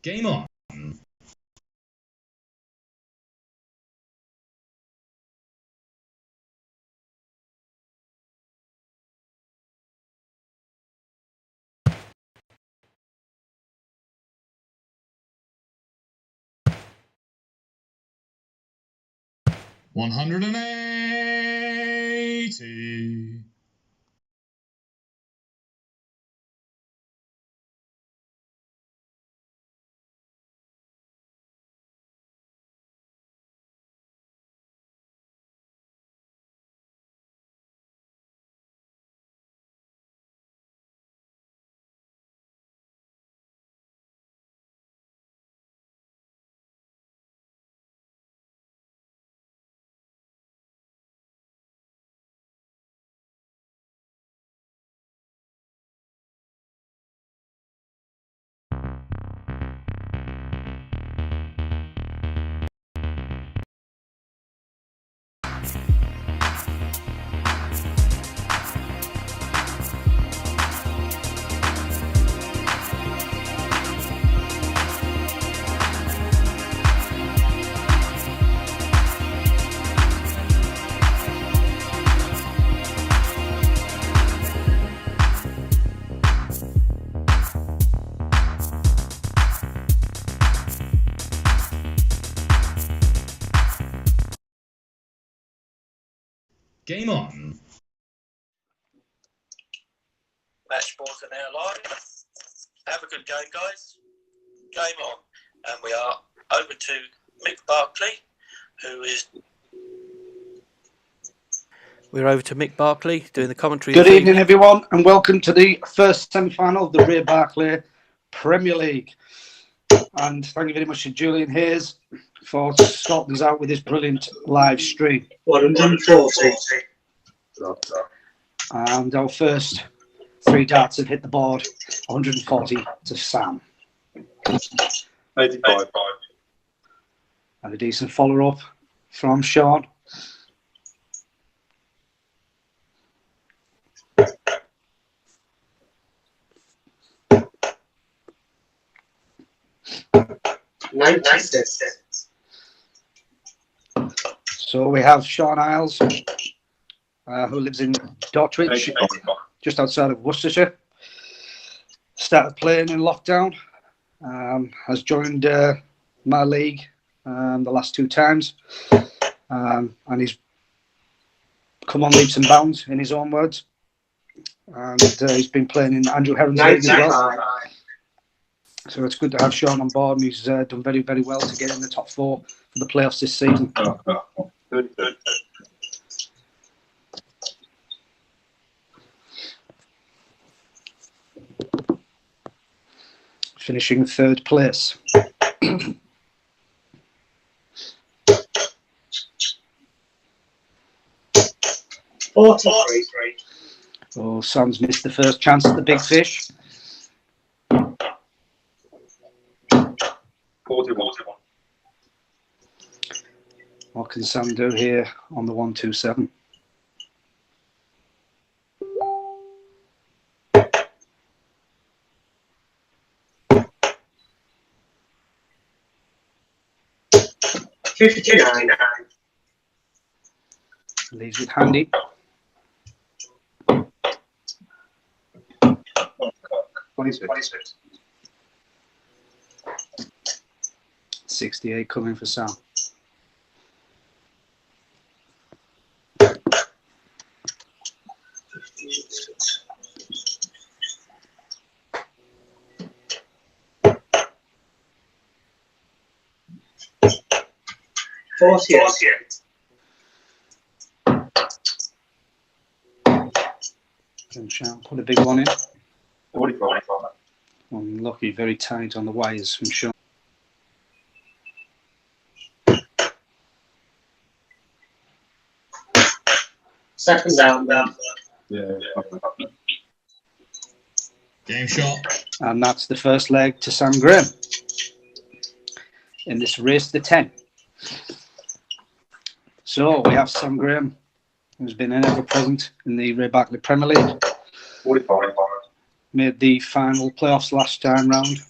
Game on. $180. Game on. Match balls are now live. Have a good game, guys. Game on. And we are over to Mick Barclay, who is... We're over to Mick Barclay doing the commentary. Good evening, everyone, and welcome to the first semi-final of the Ray Barclay Premier League. And thank you very much to Julian Hayes for sorting us out with this brilliant live stream. 140. And our first three darts have hit the board. 140 to Sam. 85. And a decent follow-up from Sean. So we have Sean Isles, who lives in Dortwich, just outside of Worcestershire. Started playing in lockdown, has joined my league the last two times, and he's come on leaps and bounds in his own words. And he's been playing in Andrew Heron's league as well. So it's good to have Sean on board, and he's done very, very well to get in the top four for the playoffs this season. Good. Finishing third place. Oh, Sam's missed the first chance at the big fish. 41. What can Sam do here on the 127? $59. Leaves it handy. 26. 68 coming for Sam. Can Sean put a big one in? 45. Unlucky, very tight on the wires from Sean. Second down. Yeah. Game shot. And that's the first leg to Sam Graham in this race to 10. So we have Sam Graham, who's been an ever-present in the Ray Barclay Premier League. 45. Made the final playoffs last time round,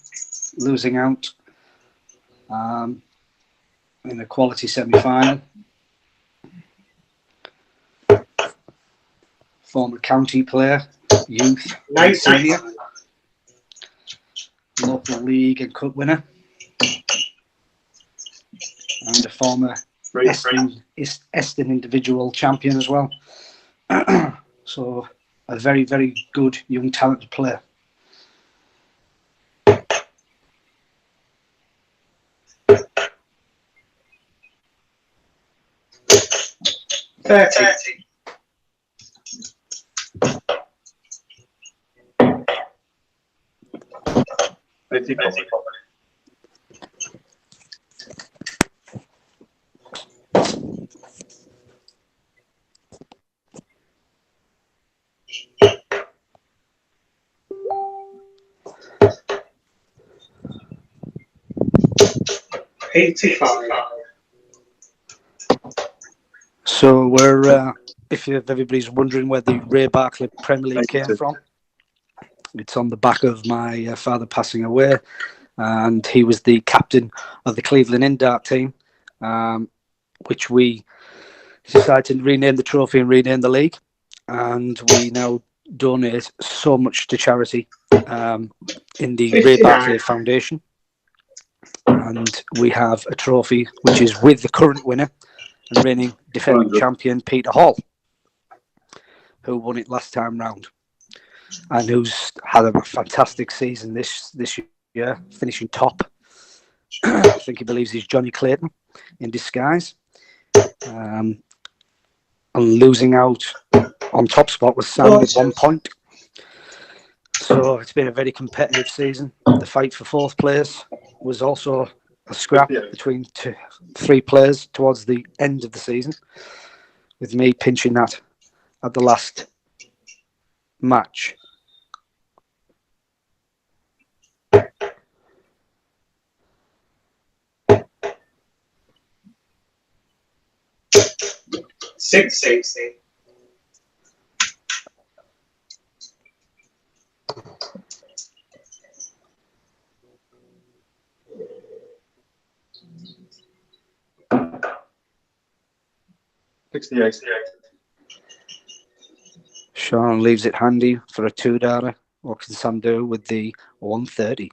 losing out in a quality semi-final. Former county player, youth, and senior. Local league and cup winner. And a former Eston individual champion as well. So a very, very good young talented player. So we're, if everybody's wondering where the Ray Barclay Premier League came from, it's on the back of my father passing away, and he was the captain of the Cleveland Indart team, which we decided to rename the trophy and rename the league, and we now donate so much to charity in the Ray Barclay Foundation. And we have a trophy which is with the current winner and reigning defending champion Peter Hall, who won it last time round, and who's had a fantastic season this year, finishing top. I think he believes he's Johnny Clayton in disguise, and losing out on top spot was Sam with 1 point. So it's been a very competitive season. The fight for fourth place was also a scrap between three players towards the end of the season, with me pinching that at the last match. Six. Sean leaves it handy for a two-darter. What can Sam do with the 130?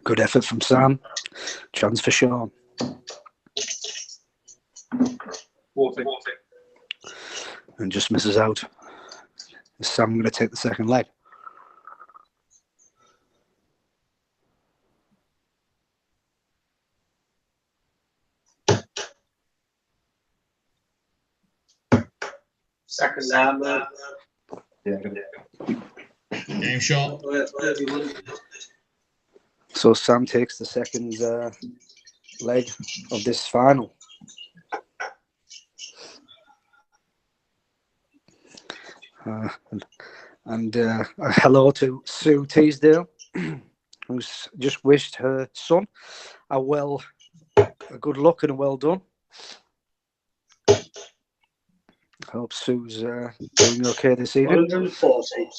Good effort from Sam. Chance for Sean. 40. And just misses out. Is Sam going to take the second leg? Second down. Game shot. So Sam takes the second leg of this final. And hello to Sue Teasdale, who's just wished her son a good luck and a well done. Hope Sue's doing okay this evening. 140.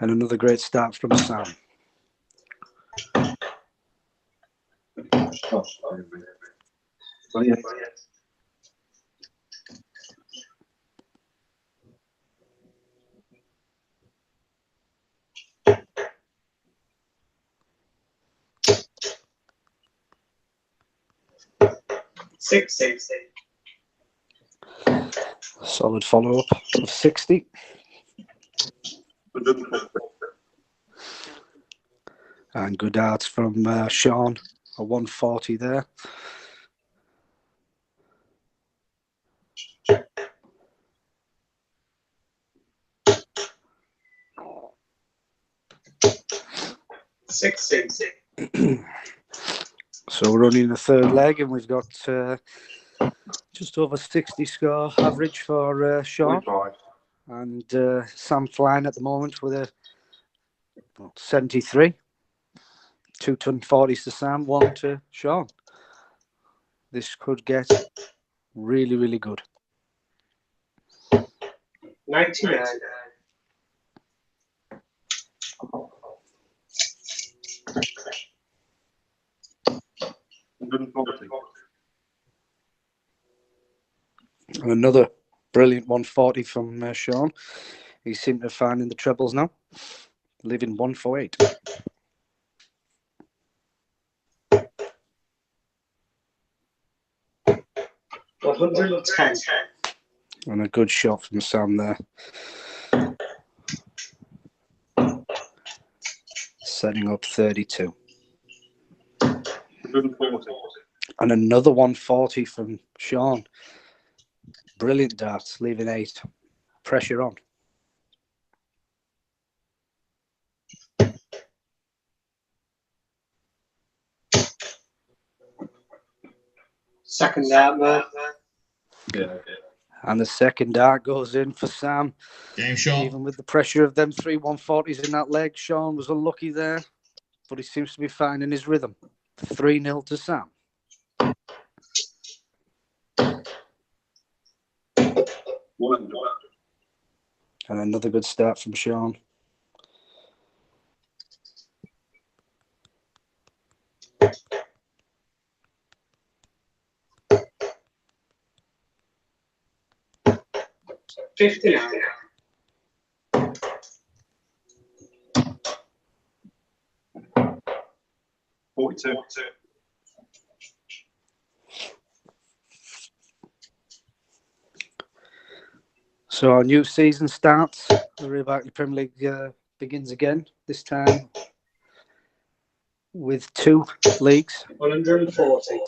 And another great start from Sam. Six. Solid follow-up of 60. And good darts from Sean, a 140 there. Six. So we're running the third leg, and we've got just over 60 score average for Sean. And Sam flying at the moment with a 73. 2 ton 40s to Sam, 1 to Sean. This could get Really, really good. 99. And another brilliant 140 from Sean. He seemed to find in the trebles now. Leaving 148. 110. And a good shot from Sam there. Setting up 32. 140. And another 140 from Sean. Brilliant darts, leaving 8. Pressure on. Second out, man. And the second dart goes in for Sam. Game shot. Even with the pressure of them 3 140s in that leg, Sean was unlucky there. But he seems to be finding his rhythm. 3-0 to Sam. And another good start from Sean. $59. $42. So our new season starts. The Barclay Premier League begins again. This time with 2 leagues. 140.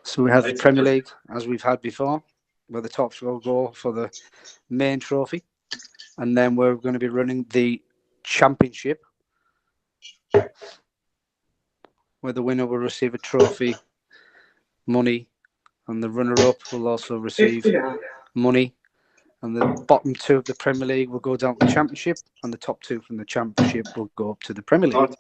So we have the Premier League as we've had before, where the top will go for the main trophy. And then we're going to be running the Championship, where the winner will receive a trophy, money, and the runner-up will also receive 59. money. And the bottom 2 of the Premier League will go down to the Championship, and the top 2 from the Championship will go up to the Premier League.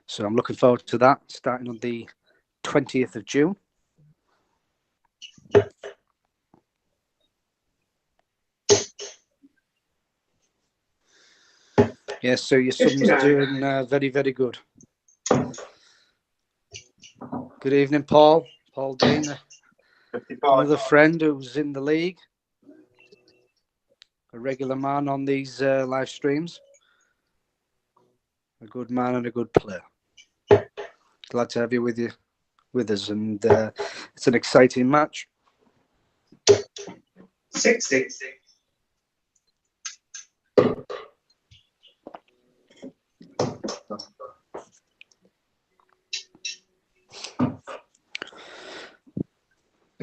So I'm looking forward to that, starting on the 20th of June. Yes, so your son's doing very, very good. Good evening, Paul. Paul Dean, another friend who's in the league. A regular man on these live streams. A good man and a good player. Glad to have you with us, and it's an exciting match. 60.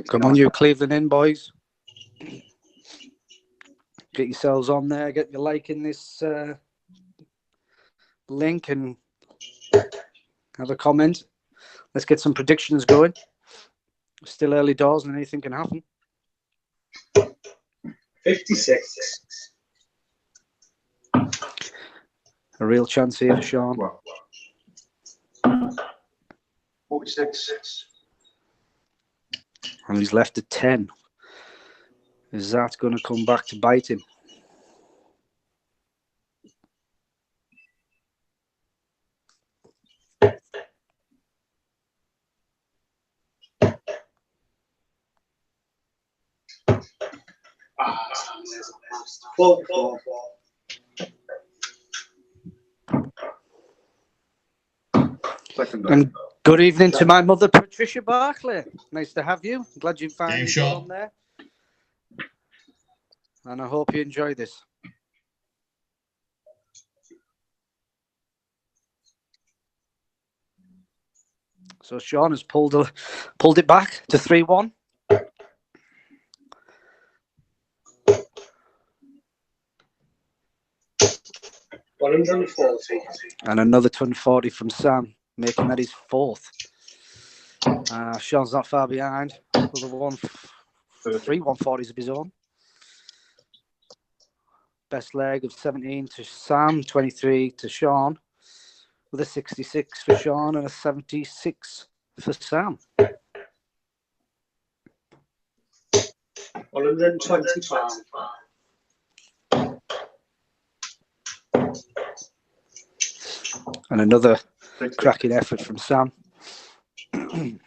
Come on, you Cleveland in, boys. Get yourselves on there. Get your like in this link and have a comment. Let's get some predictions going. Still early doors and anything can happen. 56. A real chance here for Sean. 46. And he's left at 10. Is that going to come back to bite him? And good evening to my mother, Patricia Barclay. Nice to have you. Glad you finally got on there. And I hope you enjoy this. So Sean has pulled it back to 3-1. $140. And another 240 from Sam, making that his 4th. Sean's not far behind. Another 3 140s of his own. Best leg of 17 to Sam, 23 to Sean, with a 66 for Sean and a 76 for Sam. 125. And another cracking effort from Sam. There'll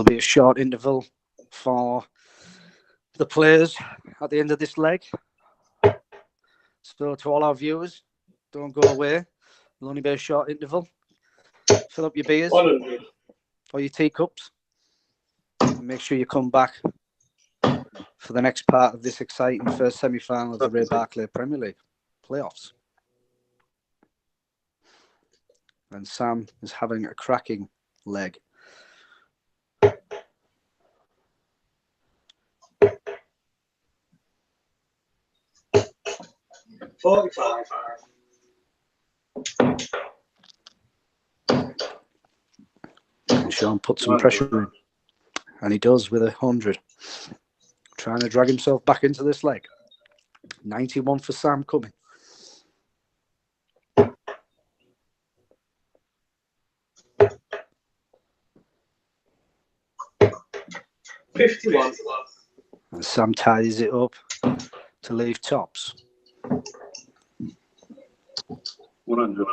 be a short interval for the players at the end of this leg. So to all our viewers, don't go away. There'll only be a short interval. Fill up your beers 100. or your teacups. And make sure you come back for the next part of this exciting first semi-final of the Ray Barclay Premier League playoffs. And Sam is having a cracking leg. $45. And Sean puts some pressure in. And he does with 100. Trying to drag himself back into this leg. 91 for Sam coming. $51. And Sam tidies it up to leave tops. 100.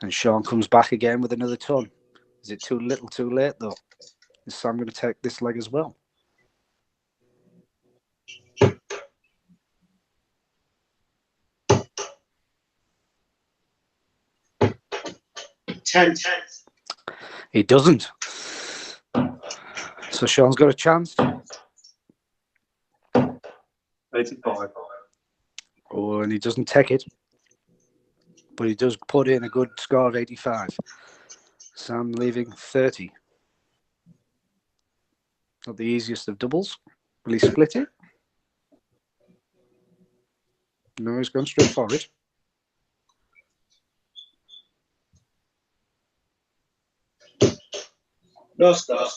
And Sean comes back again with another ton. Is it too little, too late, though? Is Sam going to take this leg as well? $10. He doesn't. So Sean's got a chance. 85. Oh, and he doesn't take it. But he does put in a good score of 85. Sam leaving 30. Not the easiest of doubles. Will he split it? No, he's gone straight for it. No start.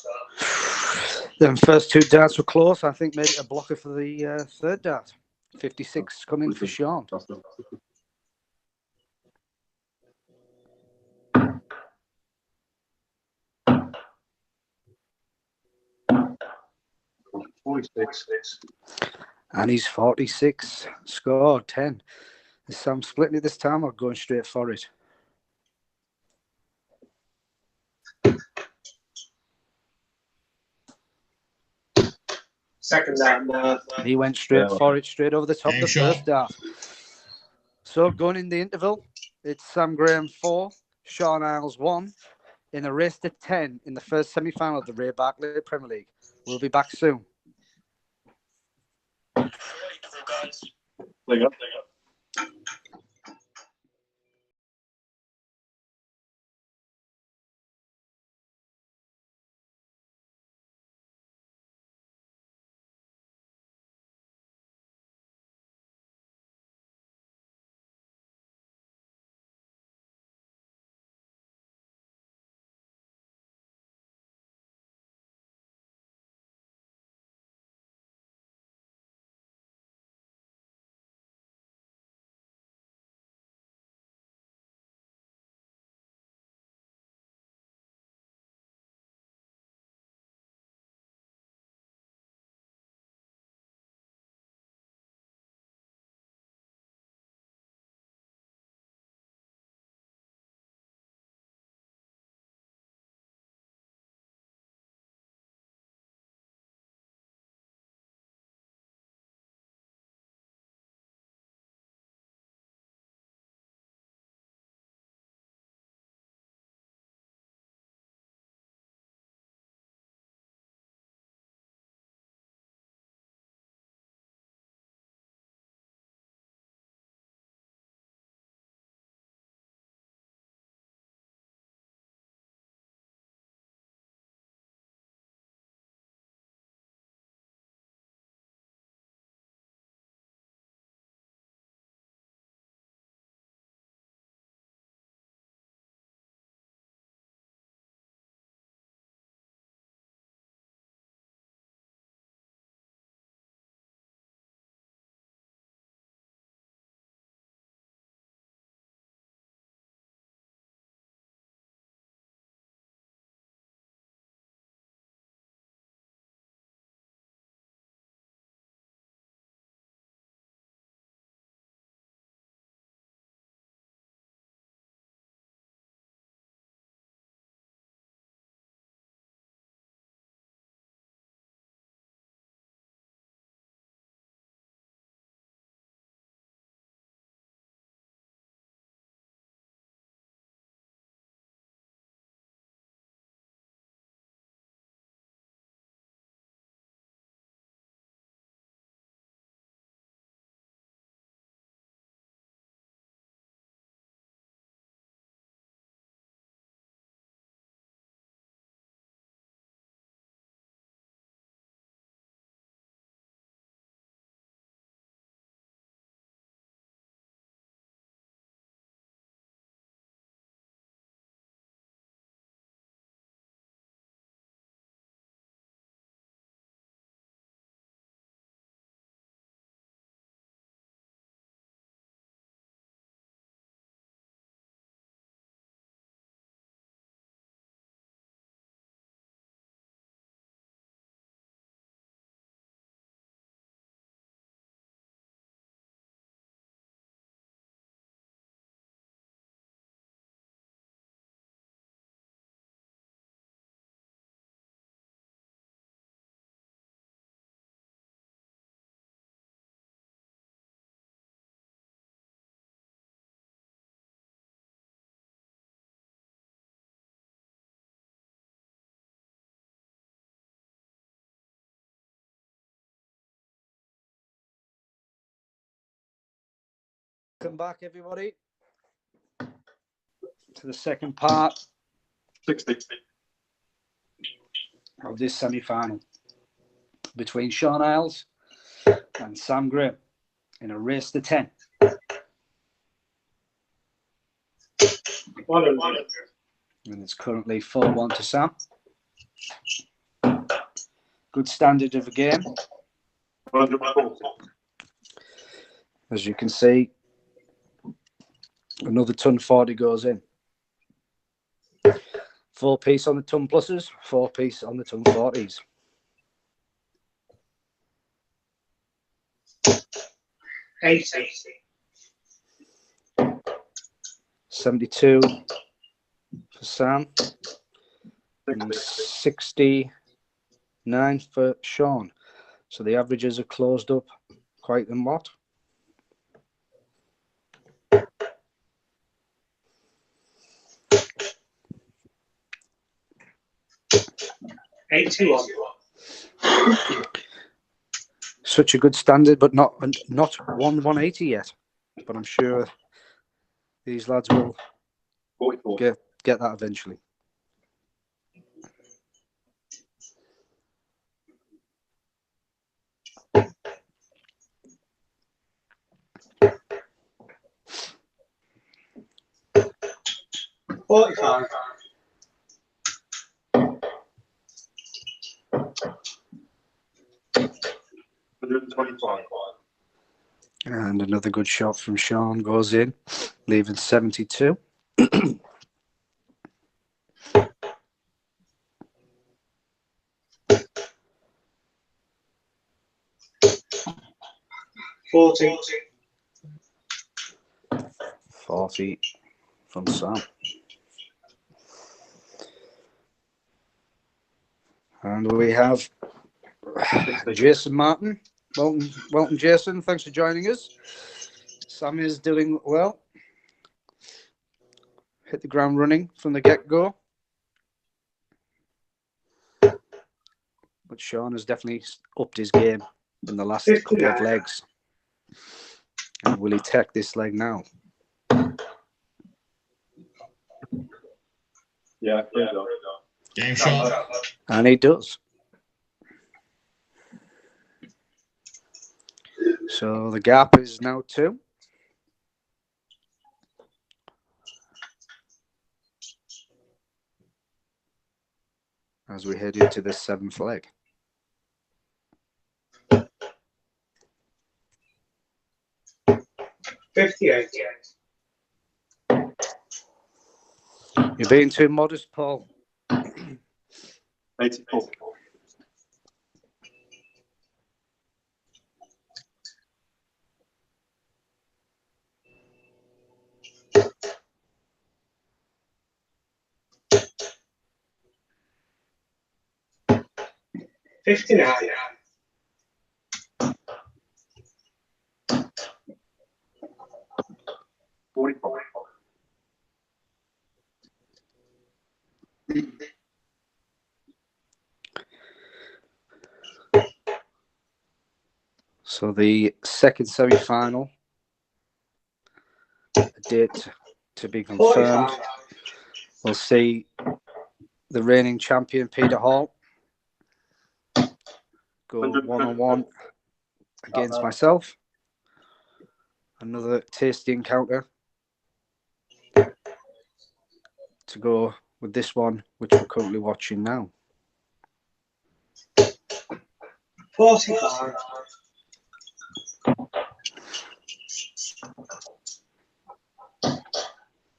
Them first two darts were close. I think maybe a blocker for the third dart. 56 coming for Sean. And he's 46. Scored 10. Is Sam splitting it this time or going straight for it? Second down. He went straight for it, straight over the top of the first dart. So going in the interval, it's Sam Graham 4, Sean Isles 1, in a race to 10 in the first semi-final of the Ray Barclay Premier League. We'll be back soon. Guys. There you go. Welcome back, everybody, to the second part 60. of this semi-final between Sean Isles and Sam Graham in a race to 10. 100. And it's currently 4-1 to Sam. Good standard of a game. 140. As you can see, another ton 40 goes in. 4-piece on the ton pluses, 4-piece on the ton 40s. 80. 72 for Sam and 69 for Sean. So the averages are closed up quite a lot. 81. Such a good standard, but not 180 yet. But I'm sure these lads will 44. get that eventually. $45. 125. And another good shot from Sean goes in, leaving 72. $40. 40 from Sam. And we have Jason Martin. Welcome, Jason. Thanks for joining us. Sam is doing well. Hit the ground running from the get-go. But Sean has definitely upped his game in the last couple of legs. And will he take this leg now? Yeah. Game shot. And he does. So the gap is now 2. As we head into the 7th leg. $58. You're being too modest, Paul. 84. $59. $44. So the second semi-final, a date to be confirmed. We'll see the reigning champion Peter Hall go 1-on-1 against myself. Another tasty encounter to go with this one, which we're currently watching now. 45.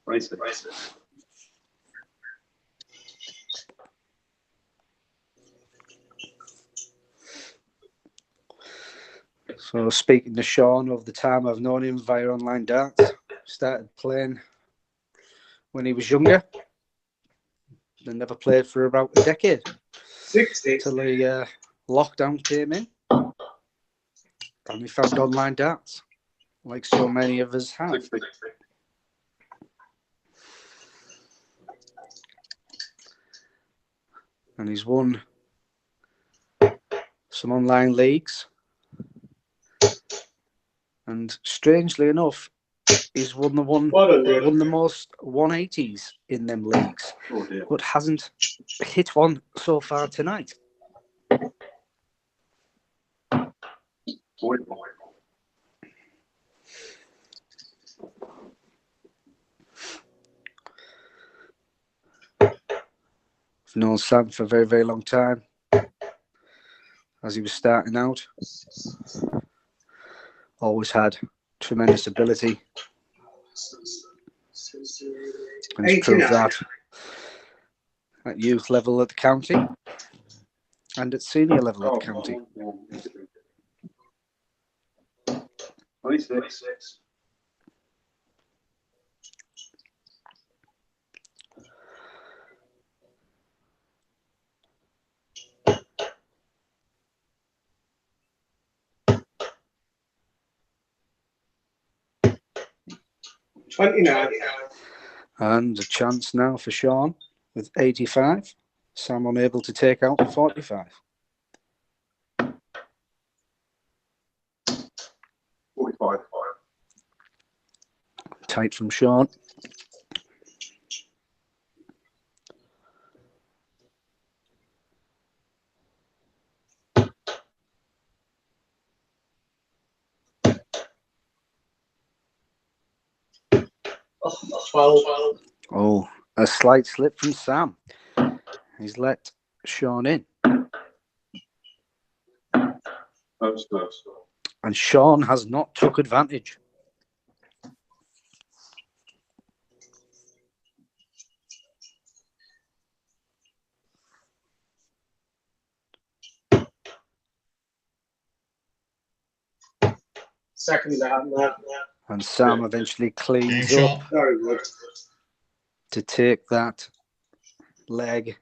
Race it. So speaking to Sean of the time I've known him via online darts, started playing when he was younger. Then never played for about a decade. 60. Till the lockdown came in. And we found online darts, like so many of us have. 60. And he's won some online leagues. And strangely enough, he's won the most 180s in them leagues, but hasn't hit one so far tonight. I've known Sam for a very, very long time. As he was starting out, always had tremendous ability. And he's proved that at youth level at the county and at senior level at the county. 26. And a chance now for Sean with 85. Sam unable to take out the 45. 45. Tight from Sean. Oh, a slight slip from Sam. He's let Sean in. And Sean has not took advantage. Second down. And Sam eventually cleans Game up shot. Very good. to take that leg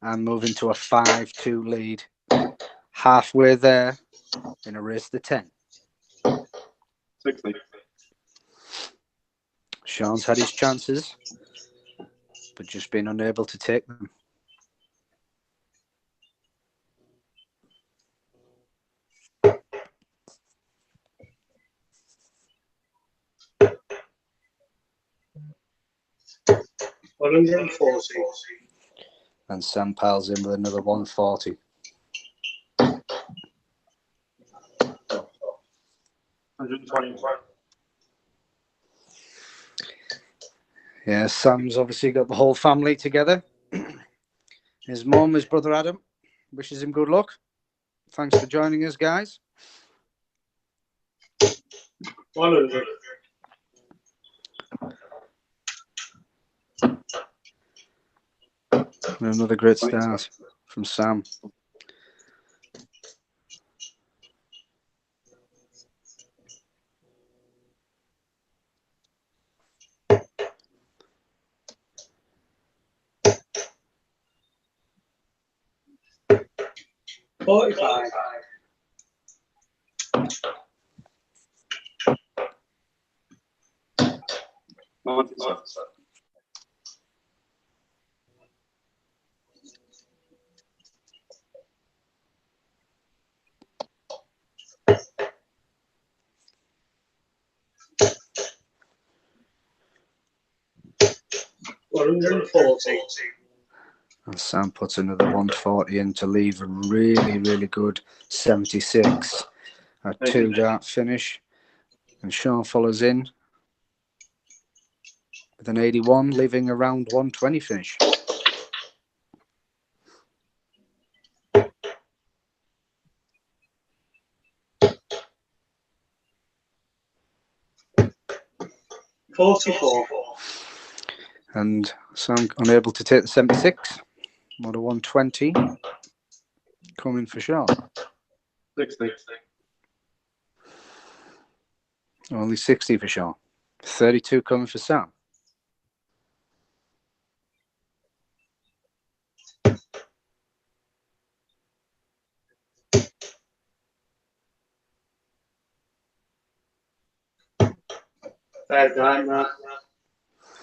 and move into a 5-2 lead. Halfway there in a race to 10. 60. Sean's had his chances, but just been unable to take them. And Sam piles in with another 140. 120. Yeah, Sam's obviously got the whole family together. His mum, his brother Adam, wishes him good luck. Thanks for joining us, guys. 100. And another great start from Sam. $45. $140. And Sam puts another 140 in to leave a really, really good 76. A 2-dart finish. And Sean follows in with an 81, leaving a round 120 finish. $44. And Sam unable to take the 76. What a 120 coming for Sean. 60. Only 60 for Sean. 32 coming for Sam.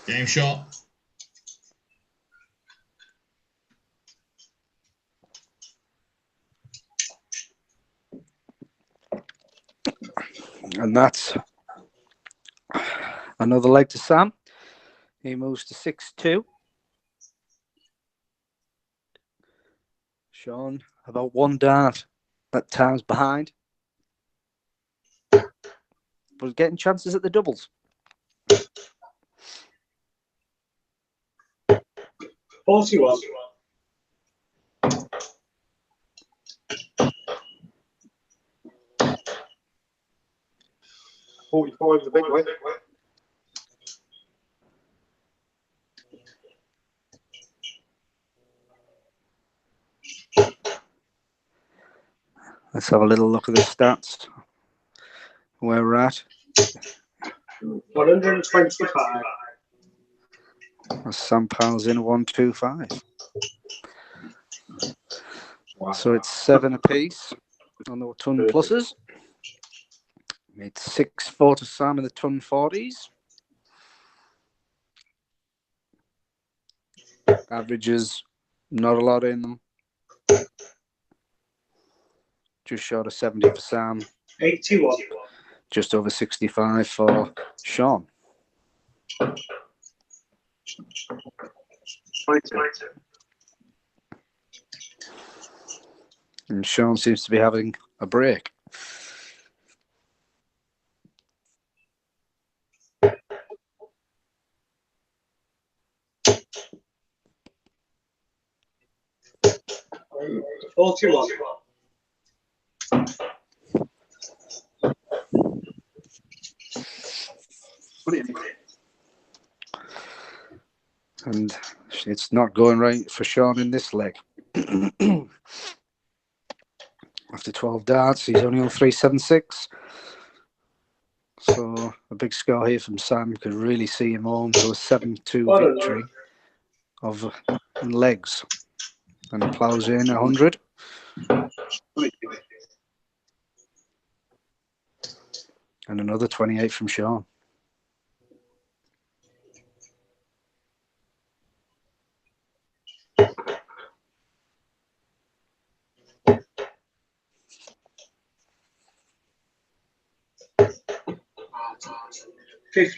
Game shot. And that's Another leg to Sam. He moves to 6-2. Sean, about one dart at times behind. But getting chances at the doubles. 41. $45 is a big way. Let's have a little look at the stats. Where we're at. 125. Sam piles in a 125. Wow. So it's 7 apiece on the ton pluses. It's 6-4 to Sam in the ton 40s. Averages, not a lot in them. Just short of 70 for Sam. 81. Just over 65 for Sean. 22. And Sean seems to be having a break. Um, 41. And it's not going right for Sean in this leg. After 12 darts, he's only on 376. So a big score here from Sam could really see him home to a 7-2 victory of legs. And he plows in 100. And another 28 from Sean. $50.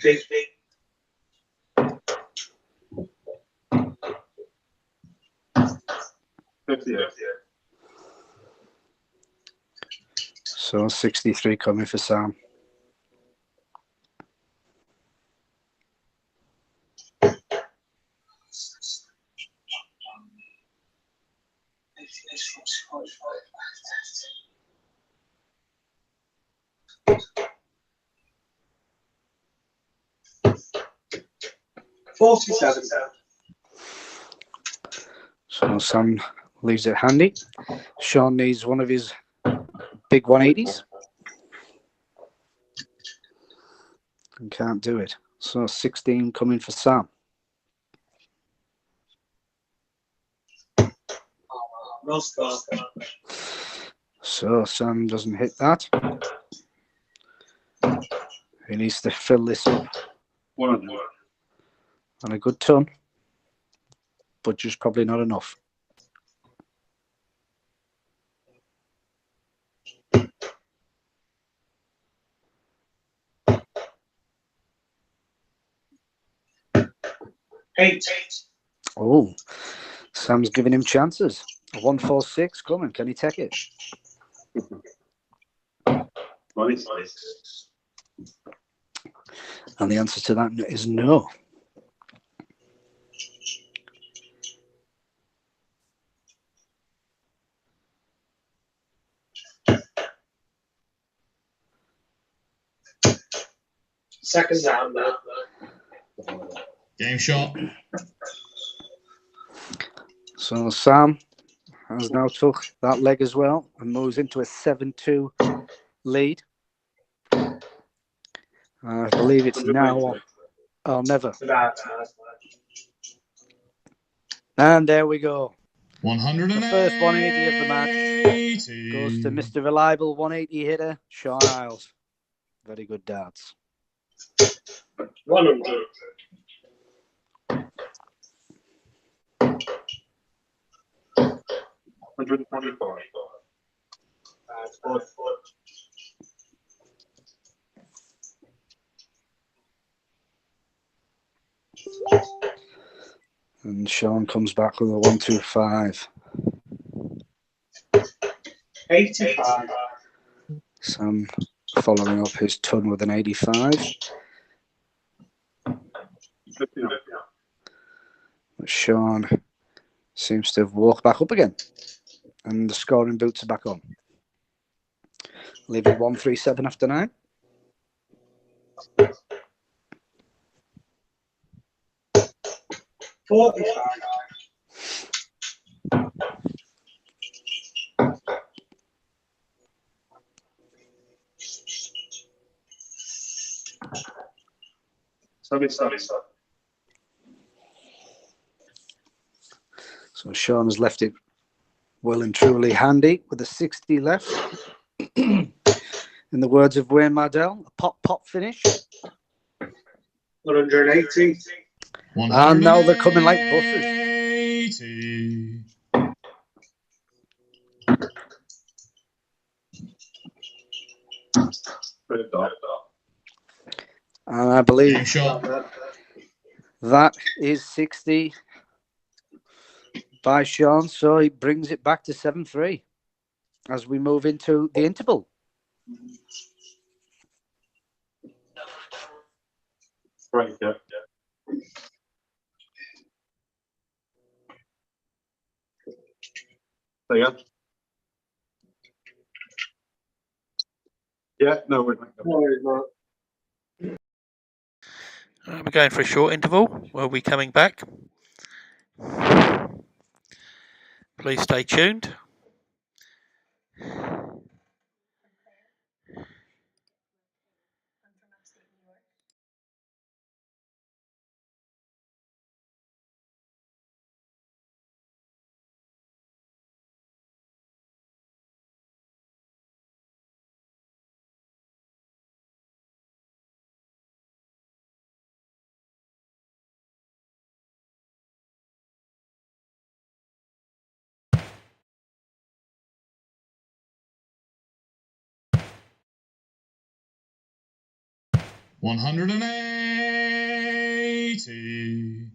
So 63 coming for Sam. $47. So Sam leaves it handy. Sean needs one of his big 180s. And can't do it. So 16 coming for Sam. No score. So Sam doesn't hit that. He needs to fill this up 100. on a good ton. But just probably not enough. $8. Oh, Sam's giving him chances. A 146 coming. Can he take it? Nice. And the answer to that is no. Second round now. Game shot. So Sam has now took that leg as well and moves into a 7-2 lead. I believe it's now or never. And there we go. 180. The first 180 of the match goes to Mr. Reliable 180 hitter, Sean Isles. Very good darts. 100. $125. And Sean comes back with a 125. 85. Sam following up his ton with an 85. 59. But Sean seems to have walked back up again. And the scoring boots are back on. Leaving 137 after 9. $45. Sorry. So Sean has left it well and truly handy with a 60 left. In the words of Wayne Mardell, a pop finish. 180. And now they're coming like buses. 180. And I Game believe shot. that is 60 by Sean. So he brings it back to 7-3 as we move into the interval. Right, yeah. Say again? Yeah, no, we're not. No, it's not. We're going for a short interval. We'll be coming back. Please stay tuned. $180.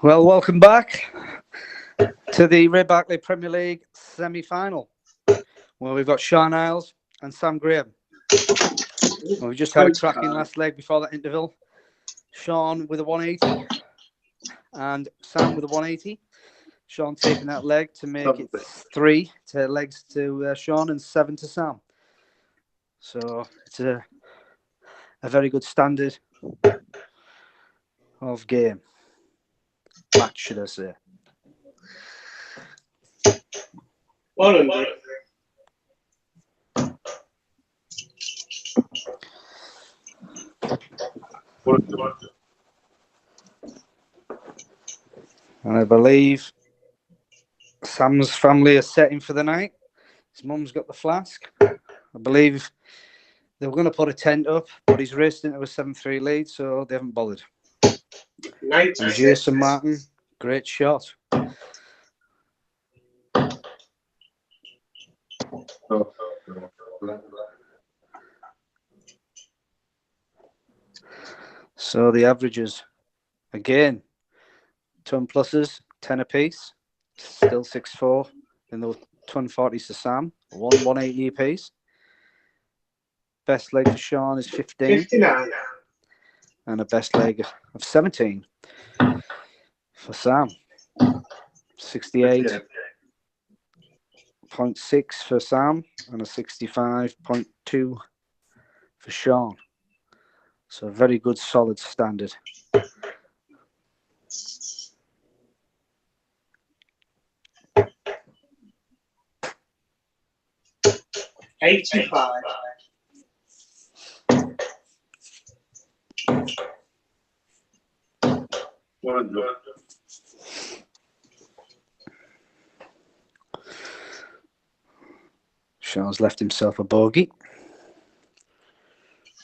Well, welcome back to the Ray Barclay Premier League semi-final, where we've got Sean Isles and Sam Graham. Well, we just had a cracking last leg before that interval. Sean with a 180 and Sam with a 180. Sean taking that leg to make it 3 to legs to Sean and 7 to Sam. So it's a very good standard of game. Match, should I say. 100. And I believe Sam's family are setting for the night. His mum's got the flask. I believe they were going to put a tent up, but he's raced into a 7-3 lead, so they haven't bothered. 90. And Jason Martin, great shot. So the averages, again, ton pluses, 10 apiece, still 6-4 in the 140s to Sam, 180 apiece. Best leg for Sean is 15. 59. And a best leg of 17 for Sam. 68.6 for Sam and a 65.2 for Sean. So a very good, solid standard. $85. $100. Sean's left himself a bogey.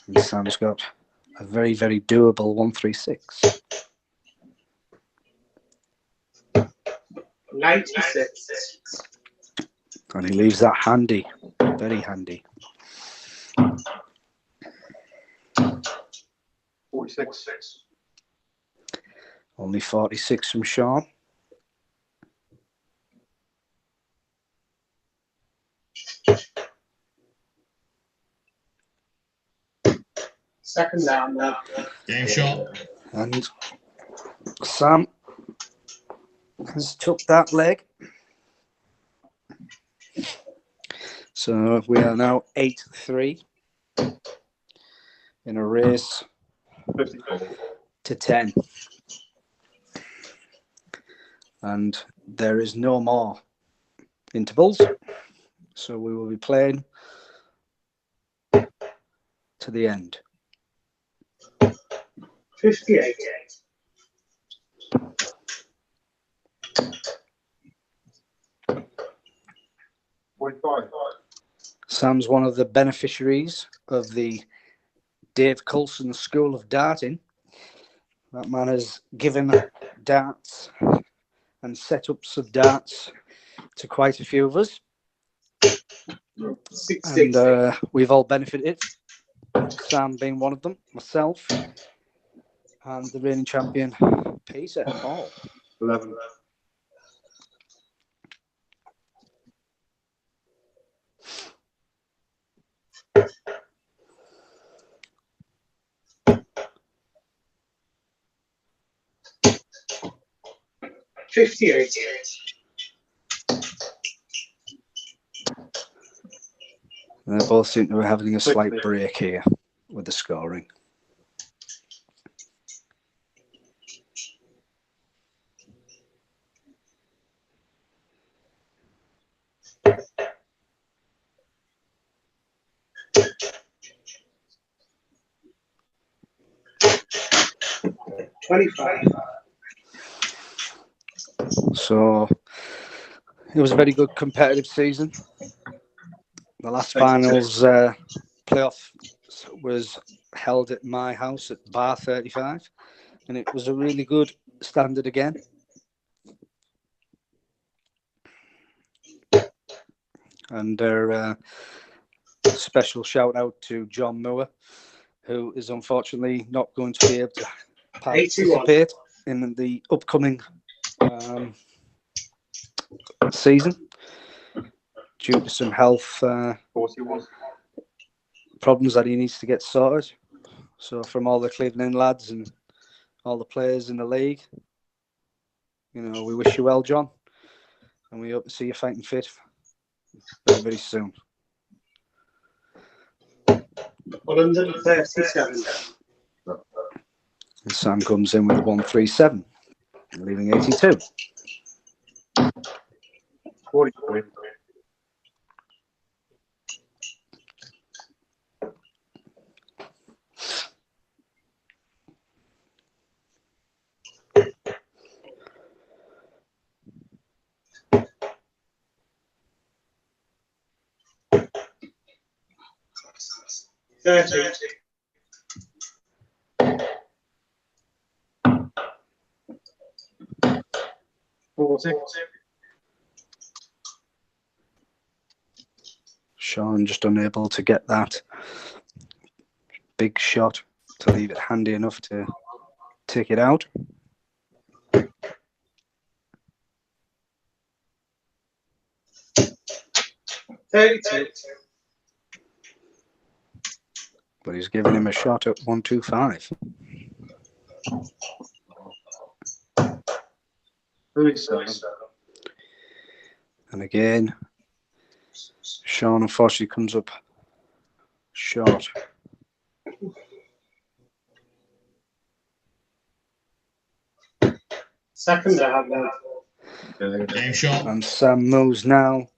And Sam's got a very, very doable 136. 96. And he leaves that handy, very handy. 46. Only 46 from Sean. Second down now. Game shot. And Sam has took that leg. So we are now 8-3 in a race 54. to 10. And there is no more intervals. So we will be playing to the end. 58. Sam's one of the beneficiaries of the Dave Coulson School of Darting. That man has given darts and setups of darts to quite a few of us. 60. And we've all benefited. Sam being one of them, myself, and the reigning champion, Peter Hall. 11. $58. They both seem to be having a slight break here with the scoring. $25. So it was a very good competitive season. The last finals playoff was held at my house at Bar 35, and it was a really good standard again. And a special shout out to John Moore, who is unfortunately not going to be able to participate in the upcoming season due to some health 41. problems that he needs to get sorted. So from all the Cleveland lads and all the players in the league, you know, we wish you well, John, and we hope to see you fighting fit very, very soon. 137. And Sam comes in with a 137, leaving 82. 43. Sean just unable to get that big shot to leave it handy enough to take it out. 32. But he's giving him a shot at 125. 37. And again, Sean unfortunately comes up short. Second down now. Game shot. And Sam moves now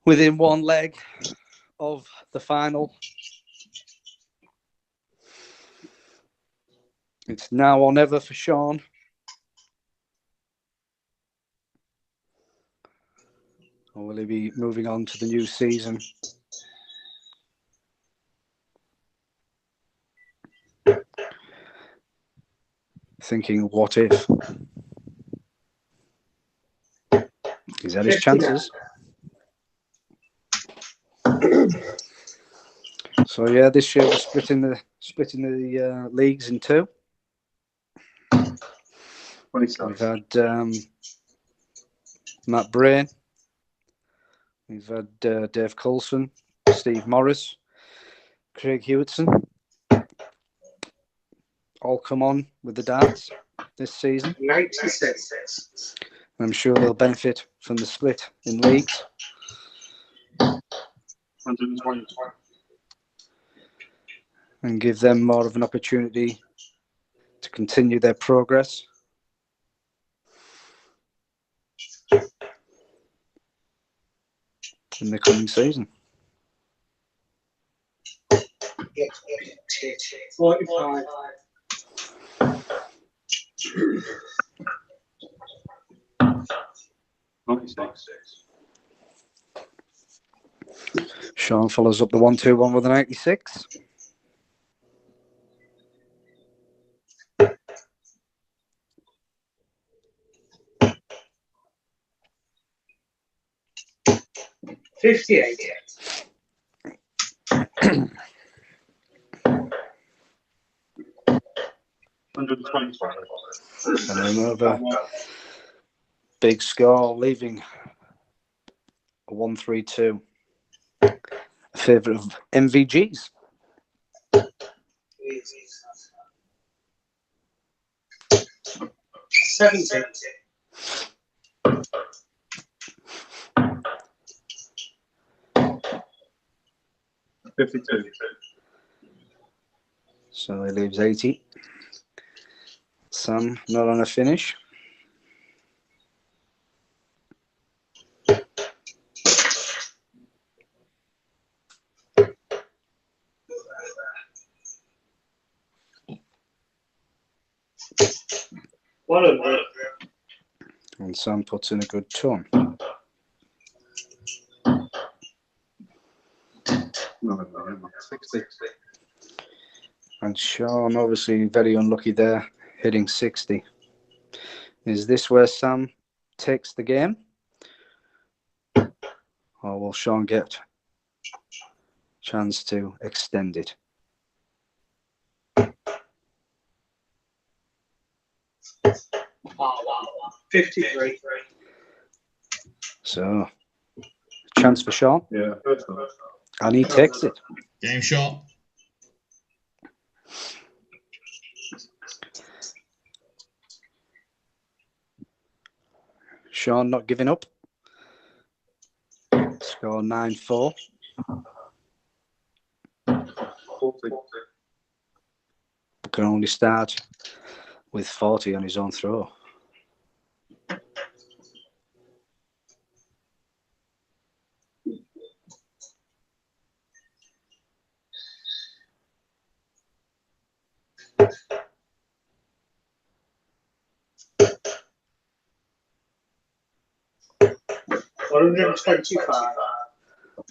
within one leg of the final. It's now or never for Sean. Or will he be moving on to the new season? Thinking, what if? He's had his 59. chances. So yeah, this year we're splitting the leagues in two. 27. We've had Matt Brain. We've had Dave Coulson, Steve Morris, Craig Hewitson. All come on with the darts this season. 96. I'm sure they'll benefit from the split in leagues. 120. And give them more of an opportunity to continue their progress. In the coming season. 45. Sean follows up the 1-2-1 with an 86. And another big score, leaving a 1-3-2. A favourite of MVGs. 70. 52. So he leaves 80. Sam not on a finish. And Sam puts in a good ton. No, 60. And Sean obviously very unlucky there, hitting 60. Is this where Sam takes the game? Or will Sean get a chance to extend it? Oh, wow. 53. So, chance for Sean. Yeah, first one. And he takes it. Game shot. Sean not giving up. Score 9-4. 40. Can only start with 40 on his own throw. $125.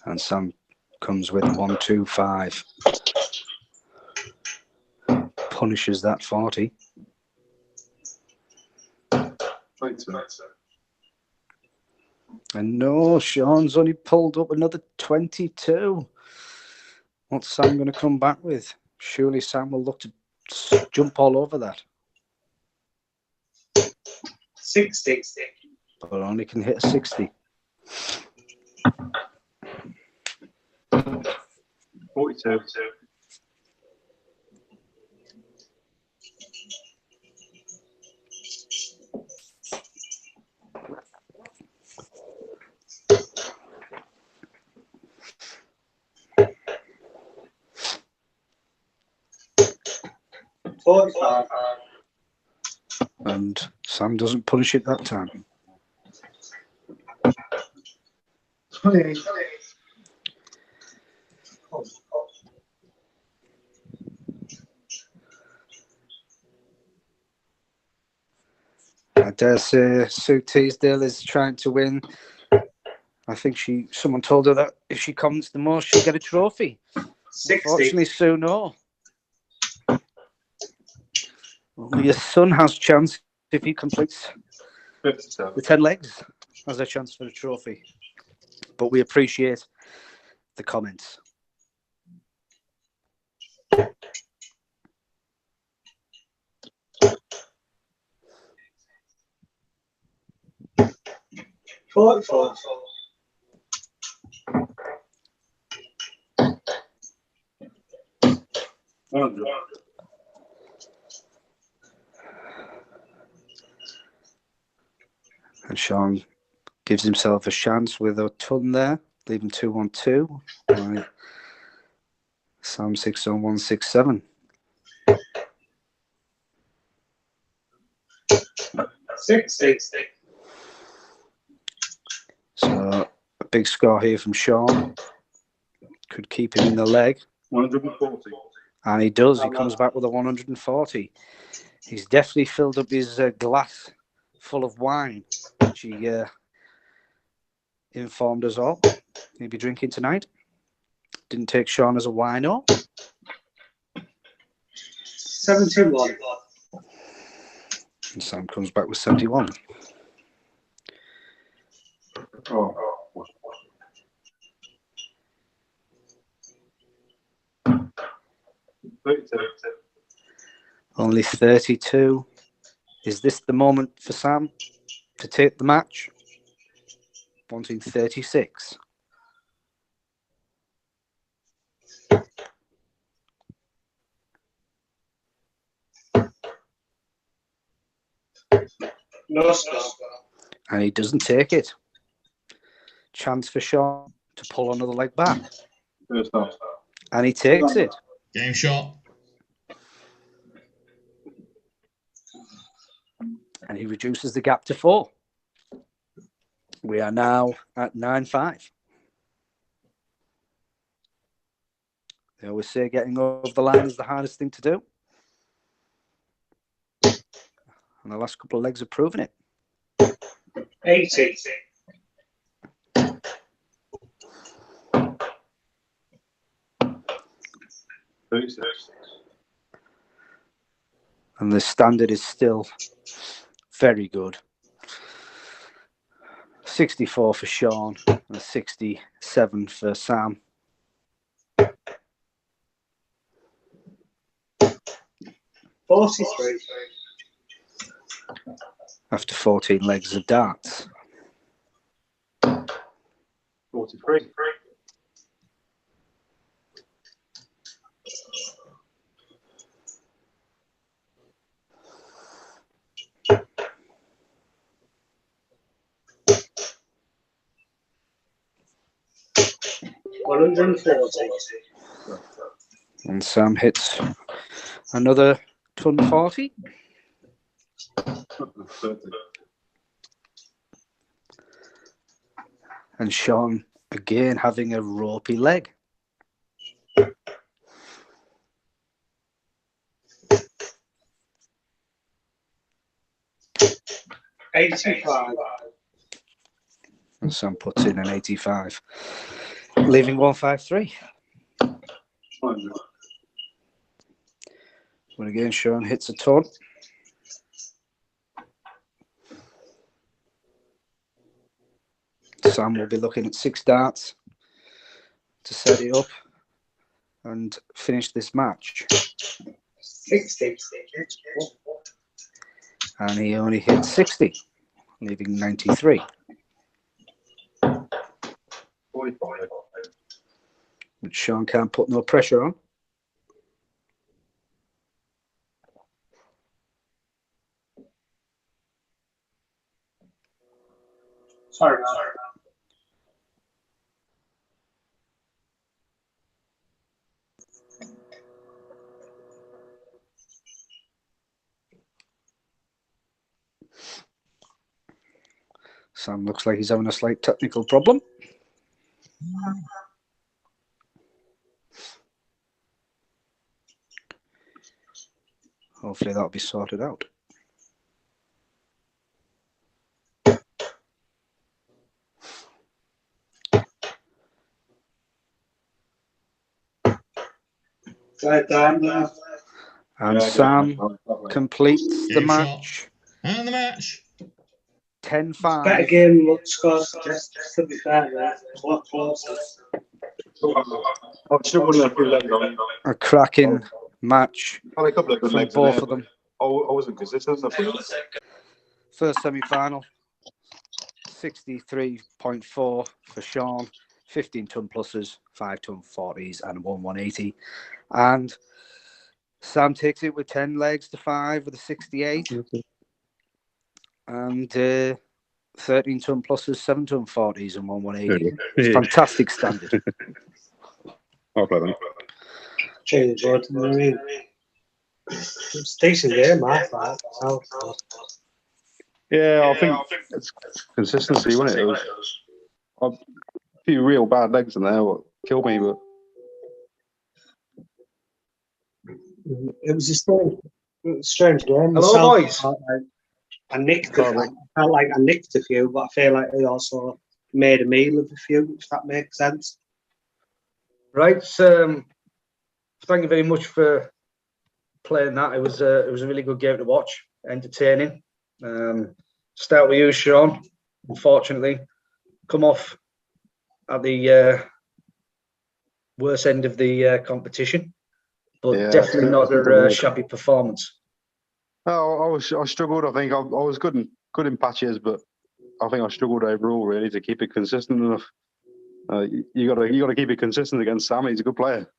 And Sam comes with 1-2-5. Punishes that 40. 22. And no, Sean's only pulled up another 22. What's Sam going to come back with? Surely Sam will look to jump all over that. 60. But only can hit a 60. 42. And Sam doesn't punish it that time. 28. I dare say Sue Teasdale is trying to win. I think someone told her that if she comments the most, she'll get a trophy. 60. Unfortunately, Sue, no. Only your son has chance if he completes 57. the 10 legs, has a chance for a trophy. But we appreciate the comments. Forty-four. And Sean gives himself a chance with a ton there, leaving 2-1-2. Right. Sam 6-1-6-7. 60. So a big score here from Sean. Could keep him in the leg. 140. And he does. He comes back with a 140. He's definitely filled up his glass full of wine, which he informed us all he'd be drinking tonight. Didn't take Sean as a wino. 71. And Sam comes back with 71. Oh. Only 32. Is this the moment for Sam to take the match? Wanting 36. No score. And he doesn't take it. Chance for Sean to pull another leg back. First off. And he takes it. Game shot. And he reduces the gap to 4. We are now at 9-5. They always say getting over the line is the hardest thing to do. And the last couple of legs are proving it. 80. And the standard is still very good. 64 for Sean and 67 for Sam. 43. After 14 legs of darts. 43. And Sam hits another ton 40. 30. And Sean again having a ropey leg. $85. And Sam puts in an 85, leaving 153. 100. But again, Sean hits a ton. Sam will be looking at 6 darts to set it up and finish this match. 60. And he only hit 60, leaving 93. 45. which Sean can't put no pressure on. Sorry. Sam looks like he's having a slight technical problem. Hopefully that'll be sorted out. And Sam completes the Game shot. match. And the match. 10-5. Better game look scores just to be fair, there. A lot closer. I've struggled in a few legs on it. A cracking match Had a couple of good from legs in both there, of them. I wasn't consistent enough. First semi-final, 63.4 for Sean, 15 ton pluses, 5 ton 40s, and 180. And Sam takes it with 10 legs to 5 with a 68. And 13 ton pluses, 7 ton 40s, and 180. It's fantastic standard. I'll play them. Change what I mean. It's a decent game, I thought. Yeah, I think it's consistency, wasn't it? A few real bad legs in there what killed me, but It was a strange game. Hello, boys. I nicked a few. I felt like I nicked a few, but I feel like I also made a meal of a few, if that makes sense. Right. Thank you very much for playing that. It was a really good game to watch, entertaining. Start with you, Sean. Unfortunately, come off at the worst end of the competition, but yeah, definitely not a shabby performance. Oh, I struggled. I think I was good in patches, but I think I struggled overall really to keep it consistent enough. You got to keep it consistent against Sam. He's a good player.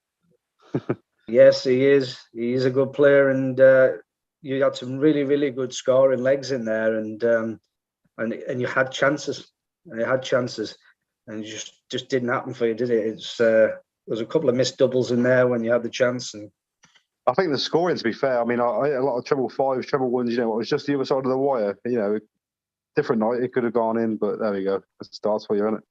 Yes, he is. He is a good player, and you had some really, really good scoring legs in there, and you had chances. You had chances, and it just didn't happen for you, did it? There was a couple of missed doubles in there when you had the chance, and I think the scoring, to be fair, I mean, I had a lot of treble fives, treble ones. You know, it was just the other side of the wire. You know, different night it could have gone in, but there we go. It starts for you, isn't it?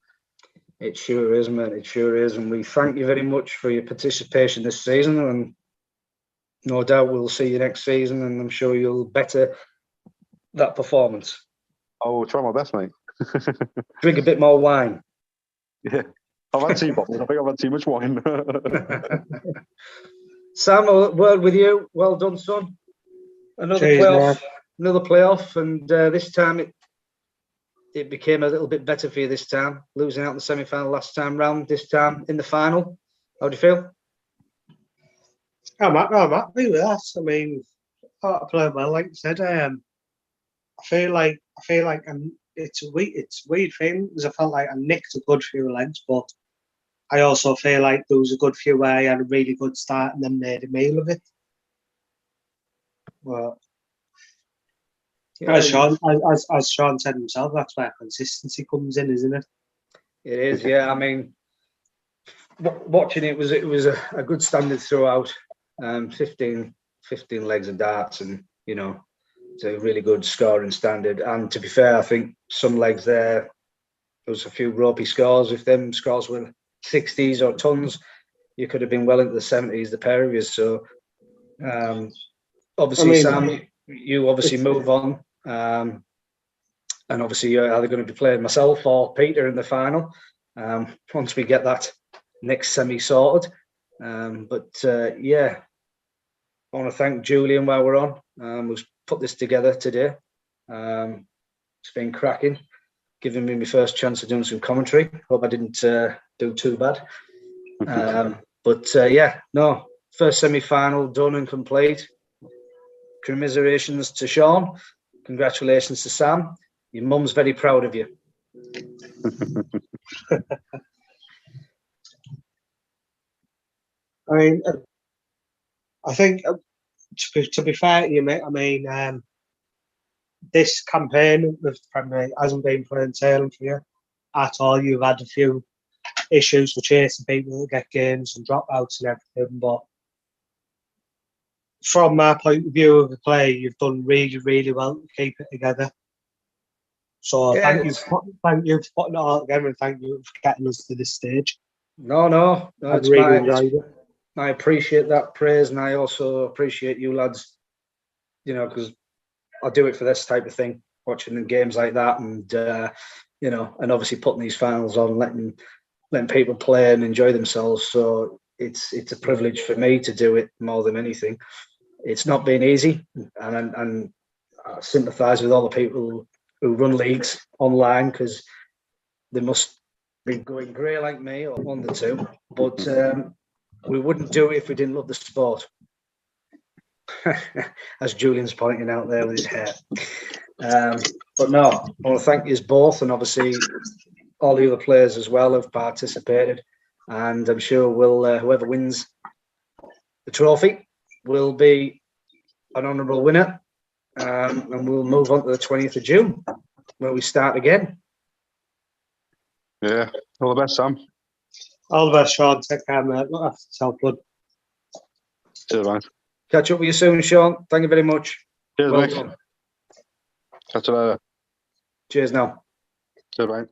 It sure is, mate. It sure is, and we thank you very much for your participation this season, and no doubt we'll see you next season, and I'm sure you'll better that performance. I will try my best, mate. Drink a bit more wine. Yeah, I've had 2 bottles. I think I've had too much wine. Sam, a word with you. Well done, son. Another Cheers, playoff, and this time it became a little bit better for you this time, losing out in the semi-final last time round, this time in the final. How do you feel? I'm happy with that. I mean, I thought I played well, like I said. I feel like it's a weird thing because I felt like I nicked a good few legs, but I also feel like there was a good few where I had a really good start and then made a meal of it. Well, as Sean said himself, that's where consistency comes in, isn't it? It is, yeah. I mean, watching it was a good standard throughout. 15 legs of darts, and you know, it's a really good scoring standard. And to be fair, I think some legs there was a few ropey scores. If them scores were 60s or tons, you could have been well into the 70s, the pair of you. So obviously, Sam, you obviously move on. And obviously you're either going to be playing myself or Peter in the final once we get that next semi sorted. Yeah, I want to thank Julian while we're on. We've put this together today. It's been cracking, giving me my first chance of doing some commentary. Hope I didn't do too bad. Yeah, no, first semi-final done and complete. Commiserations to Sean. Congratulations to Sam. Your mum's very proud of you. I mean, I think to be fair to you, mate, I mean, this campaign with the Premier League hasn't been plain sailing for you at all. You've had a few issues with chasing people to get games and dropouts and everything, but from my point of view of the play, you've done really, really well to keep it together. So Yeah, thank you for putting it all together, and thank you for getting us to this stage. No, I it's really my. enjoyed it. I appreciate that praise, and I also appreciate you lads. You know, because I do it for this type of thing, watching the games like that, and you know, and obviously putting these finals on, letting people play and enjoy themselves. So it's a privilege for me to do it more than anything. It's not been easy, and I sympathise with all the people who run leagues online, because they must be going grey like me, or one of the two. But we wouldn't do it if we didn't love the sport. As Julian's pointing out there with his hair. But no, I want to thank you both, and obviously all the other players as well have participated. And I'm sure whoever wins the trophy will be an honourable winner. And we'll move on to the 20th of June, where we start again. Yeah, all the best, Sam. All the best, Sean. Take care, mate. Look after yourself, bud. Cheers, mate. Catch up with you soon, Sean. Thank you very much. Cheers, Well mate. done. Catch you later. Cheers now. Cheers, mate.